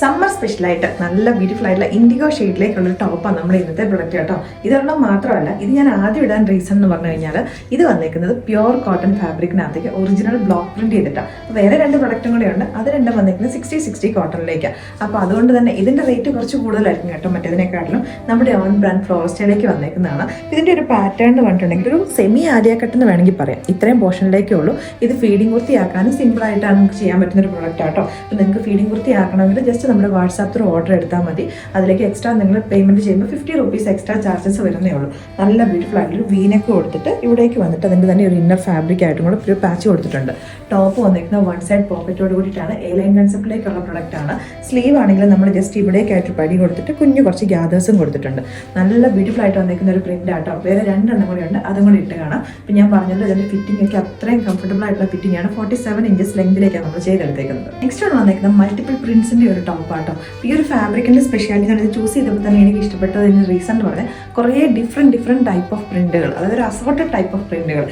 Summer സ്പെഷ്യലായിട്ട് നല്ല beautiful ആയിട്ടുള്ള ഇൻഡിഗോ ഷെയ്ഡിലേക്കുള്ള ടോപ്പാണ് നമ്മൾ ഇന്നത്തെ പ്രൊഡക്റ്റ് കേട്ടോ. ഇതൊരെണ്ണം മാത്രമല്ല, ഇത് ഞാൻ ആദ്യം ഇടാൻ റീസൺ എന്ന് പറഞ്ഞു കഴിഞ്ഞാൽ ഇത് വന്നേക്കുന്നത് പ്യുവർ കോട്ടൺ ഫാബ്രിക്കിനകത്തേക്ക് ഒറിജിനൽ ബ്ലോക്ക് പ്രിന്റ് ചെയ്തിട്ടാണ്. വേറെ രണ്ട് പ്രൊഡക്റ്റും കൂടെ ഉണ്ട്, അത് രണ്ടും വന്നേക്കുന്നത് 60-60 കോട്ടണിലേക്കാണ്. അപ്പോൾ അതുകൊണ്ട് തന്നെ ഇതിൻ്റെ റേറ്റ് കുറച്ച് കൂടുതലായിരിക്കും കേട്ടോ മറ്റേതിനെക്കാട്ടിലും. നമ്മുടെ ഓൺ ബ്രാൻഡ് ഫ്ലോറസ്റ്റയിലേക്ക് വന്നേക്കുന്നതാണ്. ഇതിൻ്റെ ഒരു പാറ്റേൺ എന്ന് പറഞ്ഞിട്ടുണ്ടെങ്കിൽ ഒരു സെമി ആലിയ കട്ട് എന്ന് വേണമെങ്കിൽ പറയാം. ഇത്രയും പോർഷനിലേക്കേ ഉള്ളൂ. ഇത് ഫീഡിങ് കുർത്തിയാക്കാനും സിമ്പിളായിട്ടാണ് നമുക്ക് ചെയ്യാൻ പറ്റുന്ന ഒരു പ്രൊഡക്റ്റ് ആട്ടോ. അപ്പോൾ നിങ്ങൾക്ക് ഫീഡിങ് കുർത്തിയാക്കണമെങ്കിൽ ജസ്റ്റ് നമ്മുടെ വാട്സാപ്പ് ത്രൂ ഓർഡർ എടുത്താൽ മതി. അതിലേക്ക് എക്സ്ട്രാ നിങ്ങൾ പേയ്മെൻറ്റ് ചെയ്യുമ്പോൾ 50 rupees എക്സ്ട്രാ ചാർജസ് വരുന്നേ ഉള്ളൂ. നല്ല ബ്യൂട്ടിഫുൾ ആയിട്ടൊരു വീനക്ക് കൊടുത്തിട്ട് ഇവിടേക്ക് വന്നിട്ട് അതിൻ്റെ തന്നെ ഒരു ഇന്നർ ഫാബ്രിക് ആയിട്ടും കൂടെ ഒരു പാച്ച് കൊടുത്തിട്ടുണ്ട്. ടോപ്പ് വന്നിരിക്കുന്ന വൺ സൈഡ് പോക്കറ്റോട് കൂടിയിട്ടാണ് എയർലൈൻ കൺസെപ്റ്റിലേക്കുള്ള പ്രൊഡക്റ്റ് ആണ്. സ്ലീവ് ആണെങ്കിൽ നമ്മൾ ജസ്റ്റ് ഇവിടേക്കായിട്ട് പടി കൊടുത്തിട്ട് കുറച്ച് ഗ്യാദേഴ്സും കൊടുത്തിട്ടുണ്ട്. നല്ല ബ്യൂട്ടിഫുൾ ആയിട്ട് വന്നിരിക്കുന്ന ഒരു പ്രിന്റ് ആട്ടോ. വേറെ രണ്ടെണ്ണം കൂടി ഉണ്ട്, അതും കൂടി ഇട്ട് കാണാം. അപ്പം ഞാൻ പറഞ്ഞത് ഇതിൻ്റെ ഫിറ്റിംഗ് ഒക്കെ അത്രയും കംഫർട്ടബിൾ ആയിട്ടുള്ള ഫിറ്റിംഗ് ആണ്. 47 inches ലെങ്തിലേക്കാണ് നമ്മൾ ചെയ്തെടുത്തേക്കുന്നത്. നെക്സ്റ്റ് ആണ് വന്നിരിക്കുന്നത് മൾട്ടിപ്പിൾ പ്രിന്റ്സിൻ്റെ ഒരു ടോപ്പ് ആട്ടോ. ഈ ഒരു ഫാബ്രിക്കിൻ്റെ സ്പെഷ്യാലിറ്റി ഇത് ചൂസ് ചെയ്തപ്പോൾ തന്നെ എനിക്ക് ഇഷ്ടപ്പെട്ടതിൻ്റെ റീസൺ എന്ന് പറഞ്ഞാൽ കുറേ ഡിഫറെൻറ്റ് ടൈപ്പ് ഓഫ് പ്രിന്റുകൾ, അതായത് ഒരു അസോർട്ടഡ് ടൈപ്പ് ഓഫ് പ്രിന്റുകൾ.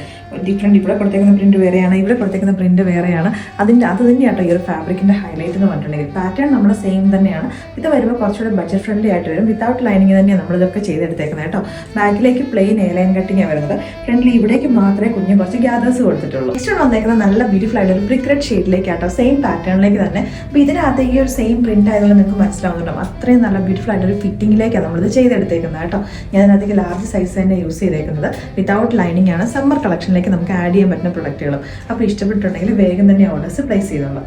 ഇവിടെ കൊടുത്തേക്കുന്ന പ്രിന്റ് വേറെയാണ്, ഇവിടെ കൊടുത്തേക്കുന്ന പ്രിന്റ് വേറെയാണ്. അത് തന്നെയാട്ടോ ഈ ഒരു ഫാബ്രിക്കിൻ്റെ ഹൈലൈറ്റ് എന്ന് പറഞ്ഞിട്ടുണ്ടെങ്കിൽ. പാറ്റേൺ നമ്മുടെ സെയിം തന്നെയാണ്. ഇത് വരുമ്പോൾ കുറച്ചുകൂടെ ബഡ്ജറ്റ് ഫ്രണ്ട്ലി ആയിട്ട് വരും. വിത്തൗട്ട് ലൈനിങ് തന്നെയാണ് നമ്മളിതൊക്കെ ചെയ്തെടുത്തേക്കുന്നത് കേട്ടോ. ബാക്കിലേക്ക് പ്ലെയിൻ എയർലൈൻ കട്ടിങ്ങാണ് വരുന്നത്. ഫ്രണ്ട്ലി ഇവിടേക്ക് മാത്രമേ കുറച്ച് ഗ്യാദേഴ്സ് കൊടുത്തിട്ടുള്ളൂ. നെക്സ്റ്റ് വന്നേക്കുന്നത് നല്ല ബ്യൂട്ടിഫുൾ ആയിട്ട് ഒരു ബ്രിക്ക് റെഡ് ഷെയ്ഡിലേക്കാട്ടോ, സെയിം പാറ്റേണിലേക്ക് തന്നെ. അപ്പോൾ ഇതിനകത്ത് ഈ ഒരു സെയിം പ്രിന്റ് ആയതുകൊണ്ട് നിങ്ങൾക്ക് മനസ്സിലാവുന്നുണ്ടാവും അത്രയും നല്ല ബ്യൂട്ടിഫുൾ ആയിട്ടൊരു ഫിറ്റിംഗിലേക്കാണ് നമ്മളിത് ചെയ്തെടുത്തേക്കുന്നത് കേട്ടോ. ഞാൻ അതിനകത്തേക്ക് ലാർജ് സൈസ് തന്നെ യൂസ് ചെയ്തേക്കുന്നത്. വിത്തൗട്ട് ലൈനിങ് ആണ്. സമ്മർ കളക്ഷനിലേക്ക് നമുക്ക് ആഡ് ചെയ്യാൻ പറ്റുന്ന പ്രൊഡക്റ്റുകളും. അപ്പോൾ ഇഷ്ടപ്പെട്ടിട്ടുണ്ടെങ്കിൽ വേഗം തന്നെ ഓർഡേഴ്സ് പ്ലേസ് ചെയ്തോളാം.